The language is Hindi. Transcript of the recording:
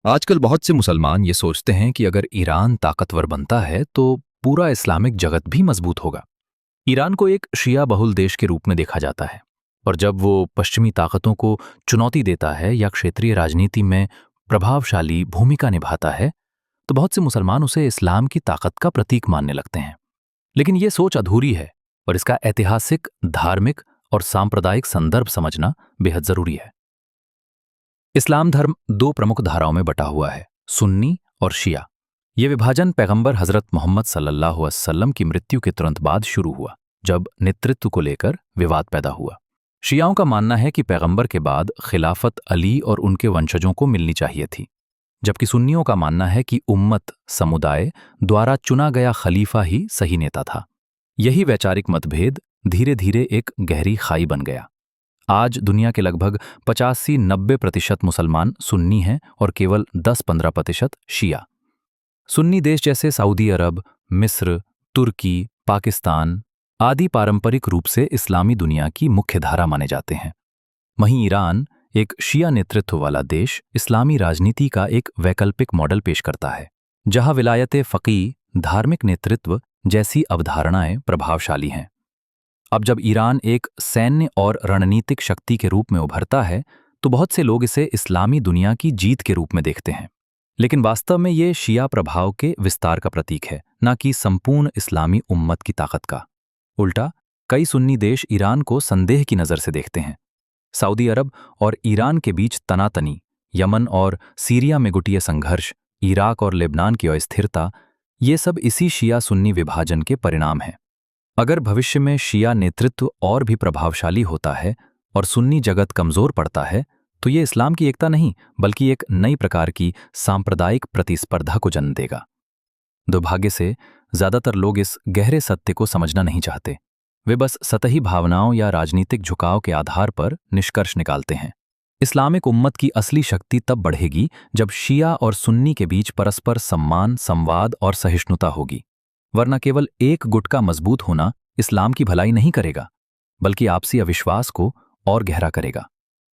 आजकल बहुत से मुसलमान ये सोचते हैं कि अगर ईरान ताकतवर बनता है तो पूरा इस्लामिक जगत भी मजबूत होगा। ईरान को एक शिया बहुल देश के रूप में देखा जाता है, और जब वो पश्चिमी ताकतों को चुनौती देता है या क्षेत्रीय राजनीति में प्रभावशाली भूमिका निभाता है, तो बहुत से मुसलमान उसे इस्लाम की ताकत का प्रतीक मानने लगते हैं। लेकिन ये सोच अधूरी है, और इसका ऐतिहासिक, धार्मिक और सांप्रदायिक संदर्भ समझना बेहद जरूरी है। इस्लाम धर्म दो प्रमुख धाराओं में बटा हुआ है, सुन्नी और शिया। ये विभाजन पैगंबर हजरत मोहम्मद सल्लल्लाहु अलैहि वसल्लम की मृत्यु के तुरंत बाद शुरू हुआ, जब नेतृत्व को लेकर विवाद पैदा हुआ। शियाओं का मानना है कि पैगंबर के बाद खिलाफत अली और उनके वंशजों को मिलनी चाहिए थी, जबकि सुन्नियों का मानना है कि उम्मत समुदाय द्वारा चुना गया खलीफा ही सही नेता था। यही वैचारिक मतभेद धीरे धीरे एक गहरी खाई बन गया। आज दुनिया के लगभग 85-90% मुसलमान सुन्नी हैं और केवल 10-15% शिया। सुन्नी देश जैसे सऊदी अरब, मिस्र, तुर्की, पाकिस्तान आदि पारंपरिक रूप से इस्लामी दुनिया की मुख्य धारा माने जाते हैं। वहीं ईरान, एक शिया नेतृत्व वाला देश, इस्लामी राजनीति का एक वैकल्पिक मॉडल पेश करता है, जहां विलायत फ़क़ीह, धार्मिक नेतृत्व जैसी अवधारणाएं प्रभावशाली हैं। अब जब ईरान एक सैन्य और रणनीतिक शक्ति के रूप में उभरता है, तो बहुत से लोग इसे इस्लामी दुनिया की जीत के रूप में देखते हैं। लेकिन वास्तव में ये शिया प्रभाव के विस्तार का प्रतीक है, न कि संपूर्ण इस्लामी उम्मत की ताकत का। उल्टा, कई सुन्नी देश ईरान को संदेह की नज़र से देखते हैं। सऊदी अरब और ईरान के बीच तनातनी, यमन और सीरिया में गुटिया संघर्ष, इराक और लेबनान की अस्थिरता, ये सब इसी शिया सुन्नी विभाजन के परिणाम हैं। अगर भविष्य में शिया नेतृत्व और भी प्रभावशाली होता है और सुन्नी जगत कमजोर पड़ता है, तो ये इस्लाम की एकता नहीं, बल्कि एक नई प्रकार की सांप्रदायिक प्रतिस्पर्धा को जन्म देगा। दुर्भाग्य से ज्यादातर लोग इस गहरे सत्य को समझना नहीं चाहते। वे बस सतही भावनाओं या राजनीतिक झुकाव के आधार पर निष्कर्ष निकालते हैं। इस्लामिक उम्मत की असली शक्ति तब बढ़ेगी जब शिया और सुन्नी के बीच परस्पर सम्मान, संवाद और सहिष्णुता होगी। वरना केवल एक गुट का मजबूत होना इस्लाम की भलाई नहीं करेगा, बल्कि आपसी अविश्वास को और गहरा करेगा।